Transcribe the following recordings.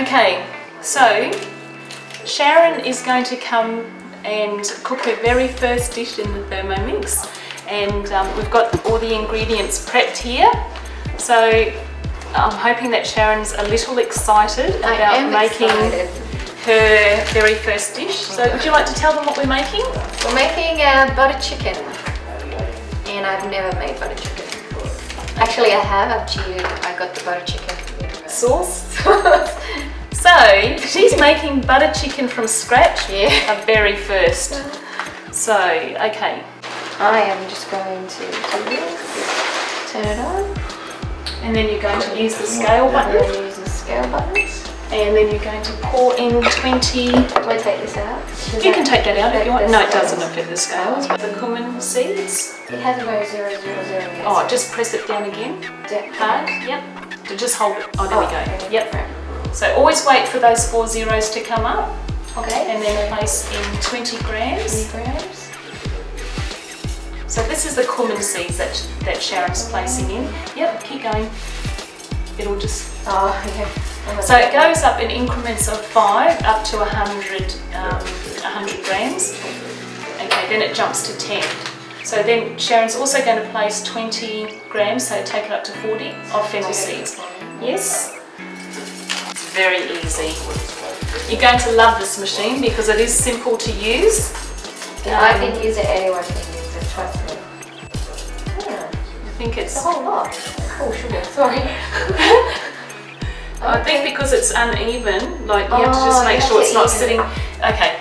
Okay, so Sharon is going to come and cook her very first dish in the Thermomix, and we've got all the ingredients prepped here. So I'm hoping that Sharon's a little excited about making her very first dish. So would you like to tell them what we're making? We're making butter chicken, and I've never made butter chicken before. Actually, I have. I got the butter chicken sauce. So she's making butter chicken from scratch, a very first. So, okay. I am just going to do this, turn it on. And then you're going to use the scale button. I'm going to use the scale buttons. And then you're going to pour in 20... Do I take this out? You can take that out if you want. No, it doesn't affect the scales. The cumin seeds. It has about 000. Oh, just press it down again. Hard, yep. So just hold it. Oh, there we go. Okay. Yep. So always wait for those 4 zeros to come up. Okay. And then place in 20 grams. 20 grams. So this is the cumin seeds that Sharon's placing in. Yep, keep going. It'll just... Oh, okay. So it goes up in increments of 5 up to 100 grams. Okay, then it jumps to 10. So then Sharon's also going to place 20 grams, so take it up to 40 of fennel seeds. Yes? It's very easy. You're going to love this machine because it is simple to use. I can use it, anyone can use it, trust me. I think it's... a whole lot. Oh, sugar, sorry. I think because it's uneven, like you have to just make sure it's not sitting... Okay,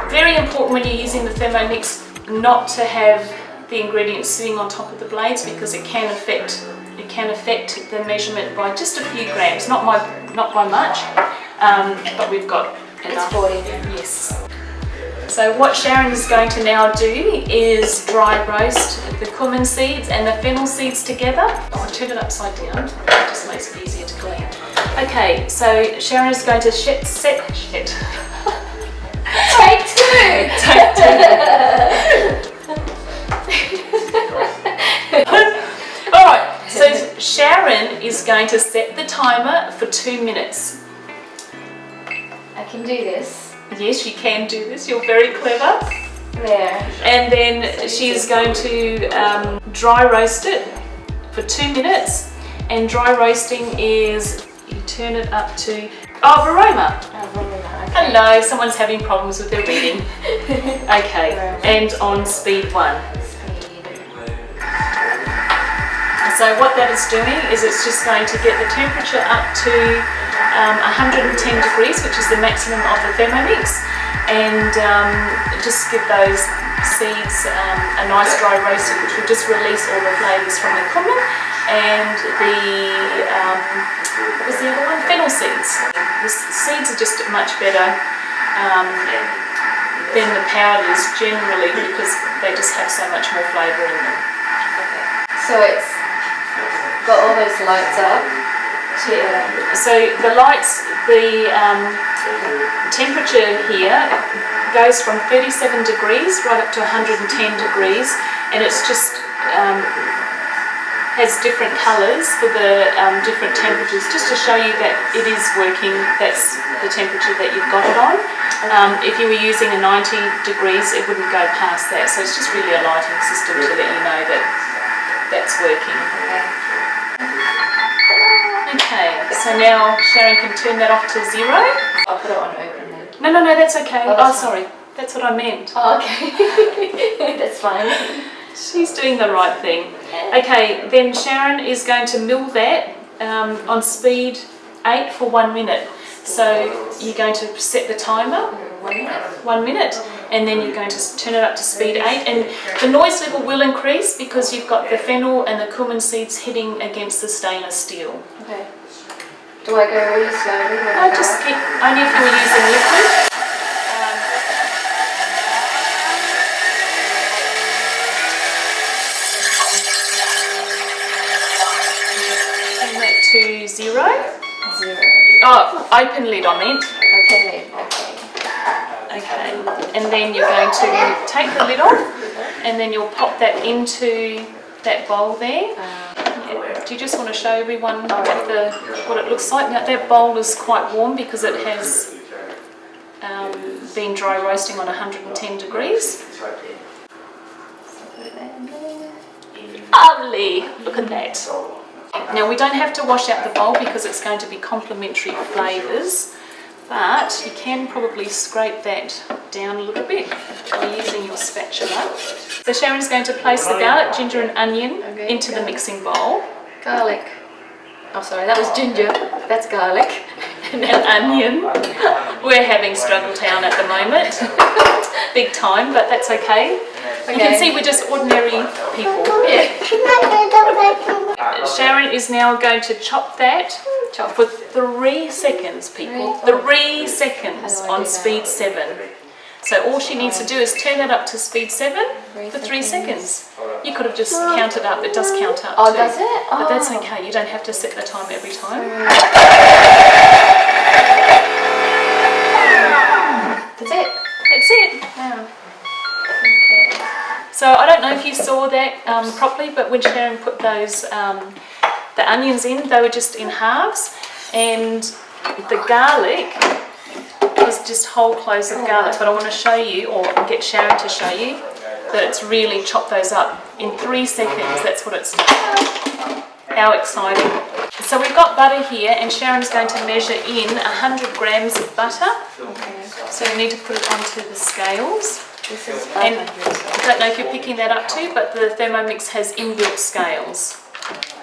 very important when you're using the Thermomix not to have the ingredients sitting on top of the blades, because it can affect the measurement by just a few grams, not by much, but we've got enough. It's 40. Yes. So what Sharon is going to now do is dry roast the cumin seeds and the fennel seeds together. Oh, turn it upside down, it just makes it easier to clean. Okay, so Sharon is going to Take 2! Take 2! Alright, so Sharon is going to set the timer for 2 minutes. I can do this. Yes, you can do this, you're very clever. There. And then she's going to dry roast it for 2 minutes. And dry roasting is, you turn it up to, Varoma. Okay. Hello, someone's having problems with their reading. Okay, and on speed 1. So what that is doing is it's just going to get the temperature up to 110 degrees, which is the maximum of the Thermomix, and just give those seeds a nice dry roasting, which will just release all the flavours from the cumin and the, what was the other one? Fennel seeds. The seeds are just much better than the powders generally, because they just have so much more flavour in them. Okay. So it's got all those lights up. So the lights, the temperature here goes from 37 degrees right up to 110 degrees, and it's just has different colours for the different temperatures, just to show you that it is working. That's the temperature that you've got it on. If you were using a 90 degrees, it wouldn't go past that. So it's just really a lighting system to let you know that that's working. Okay, so now Sharon can turn that off to 0. I'll put it on open then. No, that's okay. Oh, sorry. That's what I meant. Oh, okay. That's fine. She's doing the right thing. Okay, then Sharon is going to mill that on speed 8 for 1 minute. So you're going to set the timer, 1 minute, and then you're going to turn it up to speed 8. And the noise level will increase because you've got the fennel and the cumin seeds hitting against the stainless steel. Okay. Do I go really slowly? Just keep, only if you're using liquid. And that to 0. 0. Oh, open lid I meant. Open lid, okay. Okay, and then you're going to take the lid off, and then you'll pop that into that bowl there. Yeah. Do you just want to show everyone what it looks like? Now that bowl is quite warm because it has been dry roasting on 110 degrees. Lovely! Look at that. Now we don't have to wash out the bowl because it's going to be complementary flavours, but you can probably scrape that down a little bit by using your spatula. So Sharon's going to place the garlic, ginger and onion into the mixing bowl. Garlic. Oh sorry, that was ginger. That's garlic. And onion. We're having struggle town at the moment. Big time, but that's okay. You can see we're just ordinary people. Yeah. Sharon is now going to chop that for 3 seconds, people. 3 seconds on speed 7. So all she needs to do is turn it up to speed 7 for 3 seconds. You could have just counted up. It does count up. Oh, too. does it? Oh. But that's okay. You don't have to set the time every time. That's it. That's it. Yeah. So I don't know if you saw that properly, but when Sharon put those the onions in, they were just in halves, and the garlic was just whole cloves of garlic. But I want to show you, or get Sharon to show you, that it's really chopped those up in 3 seconds. That's what it's. How exciting! So we've got butter here, and Sharon's going to measure in 100 grams of butter. Okay. So you need to put it onto the scales. This is And 500. I don't know if you're picking that up too, but the Thermomix has inbuilt scales.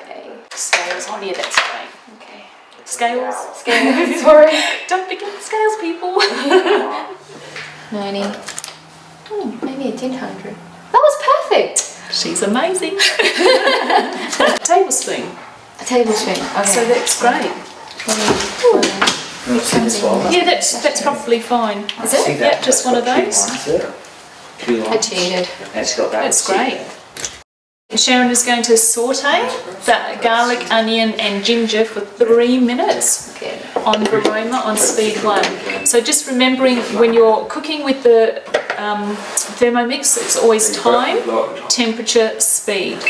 Okay. Scales, oh yeah, that's great. Okay. Scales. Scales. Sorry. Don't forget the scales, people. 90. Maybe a 100. That was perfect. She's amazing. Tablespoon. A tablespoon. Okay. So that's great. 20. Yeah, that's probably fine. Is it? Yep, just one of those. I cheated. That's great. Sharon is going to saute the garlic, onion and ginger for 3 minutes on Varoma on speed 1. So just remembering when you're cooking with the Thermomix, it's always time, temperature, speed.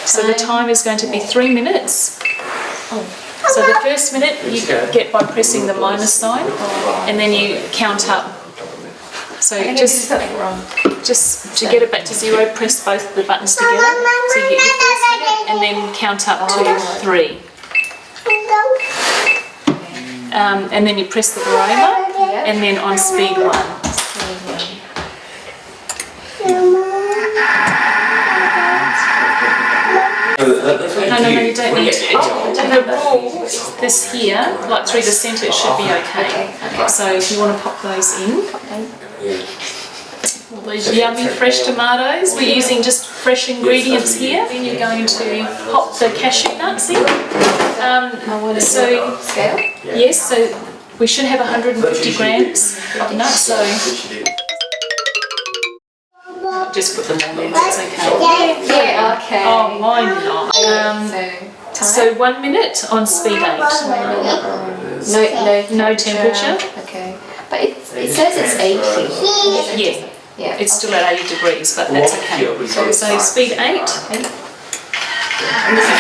So the time is going to be 3 minutes. So the first minute you get by pressing the minus sign, and then you count up. So just to get it back to 0, press both the buttons together. So you get your first minute and then count up to 3. And then you press the Varoma, and then on speed 1. No, you don't need to. The rule, this here, like through the centre, it should be okay. So if you want to pop those in. All those yummy fresh tomatoes. We're using just fresh ingredients here. Then you're going to pop the cashew nuts in. So Scale? yes, so we should have 150 grams of nuts. So just put them all in. That's okay. Yeah, okay. Oh, mine not. So 1 minute on speed 8. No temperature. Okay. But it says it's 80. Yeah. Yeah. It's still at 80 degrees, but that's okay. So speed 8. And this is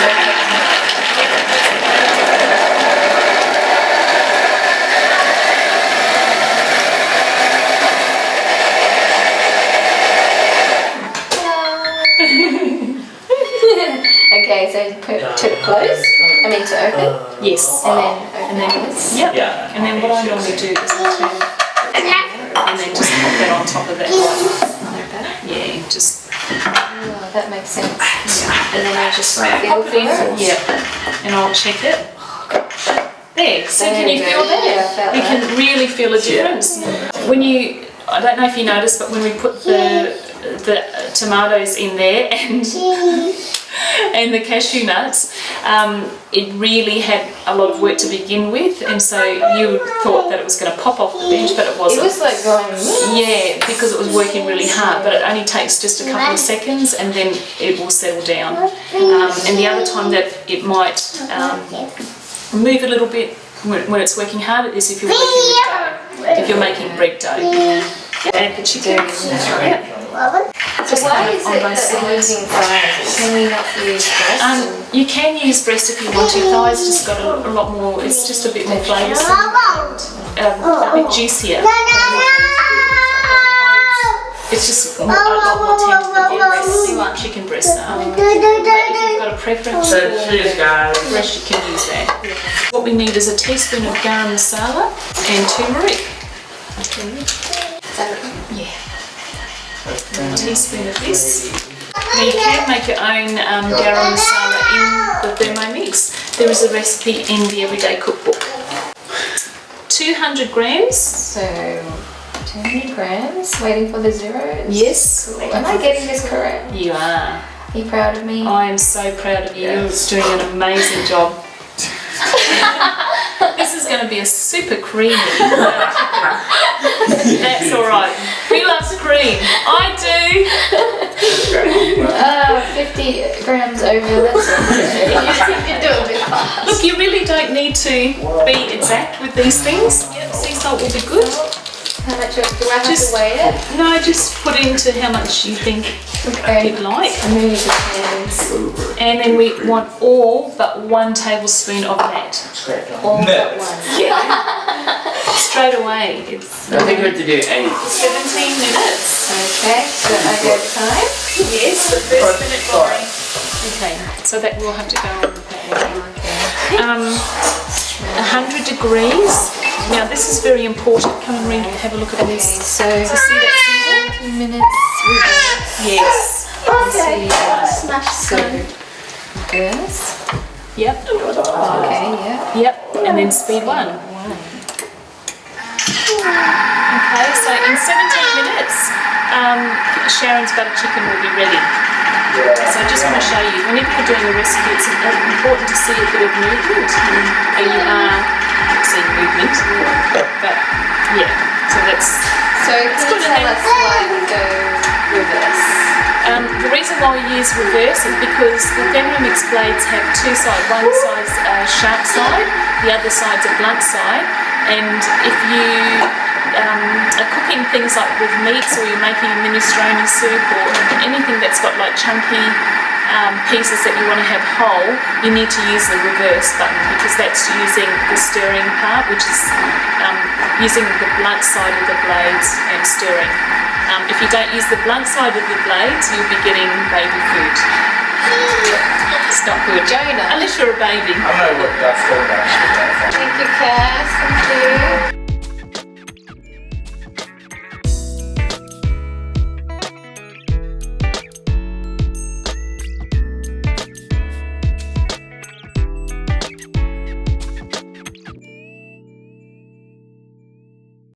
okay, so to close, I mean to open. Yes. And then open this. Yep. And then what I normally do is turn and then just pop that on top of that. Like that? Yeah, just. Oh, that makes sense. Yeah. And then I just Pop feel it in. for it. Yeah. And I'll check it. There. So can you There feel we go. that? Yeah, I felt You that. can really feel a difference. When you, I don't know if you noticed, but when we put the tomatoes in there and the cashew nuts, it really had a lot of work to begin with, and so you thought that it was going to pop off the bench, but it wasn't. It was like going. Yeah, because it was working really hard, but it only takes just a couple of seconds and then it will settle down. And the other time that it might move a little bit when it's working hard is if you're working with dough, if you're making bread dough. Add the chicken. Yeah. So why is on it both that we're sides. using thighs? Can we not use breast? You can use breast if you want to. Thighs just got a lot more. It's just a bit more flavoursome and a bit juicier. It's just a lot more tender than chicken breast are. But if you've got a preference for breast, you can use that. What we need is a teaspoon of garam masala and turmeric. Yeah. A teaspoon of this. Now you can make your own garam masala in the Thermomix. There is a recipe in the Everyday Cookbook. 200 grams. So 20 grams. Waiting for the zeros. Yes. Cool. Am I getting this correct? You are. Are you proud of me? I am so proud of you. You're doing an amazing job. This is going to be a super creamy. That's alright. Who loves cream? I do. 50 grams over, that's okay. You do it a bit fast. Look, you really don't need to be exact with these things. Yep, sea salt will be good. How much do I have to weigh it? No, just put into how much you think you'd like. I know it depends. And then we want all but 1 tablespoon of that. All but one. Yeah. Straight away. It's I think we have to do 8. 17 minutes. Okay, so I go time? Yes, the first minute boring. Okay, so that will have to go on the pan. Okay. 100 degrees. Now this is very important. Come and have a look at this. So see that symbol? 2 minutes reverse. Yes. Okay. Smash So reverse. Yep. Okay, yeah. Yep. And then speed 1. Okay, so in 17 minutes, Sharon's butter chicken will be ready. So I just want to show you, whenever you're doing a recipe, it's important to see a bit of movement. And you are seeing movement, but yeah, so that's... So can you tell us why we go reverse? The reason why we use reverse is because the Thermomix blades have 2 sides. One side's a sharp side, the other side's a blunt side. And if you are cooking things like with meats, or you're making a minestrone soup, or anything that's got like chunky pieces that you want to have whole, you need to use the reverse button, because that's using the stirring part, which is using the blunt side of the blades and stirring. If you don't use the blunt side of the blades, you'll be getting baby food. It's not good. Jonah. Unless you're a baby. I don't know what that's called actually. Thank you, Cass. Thank you.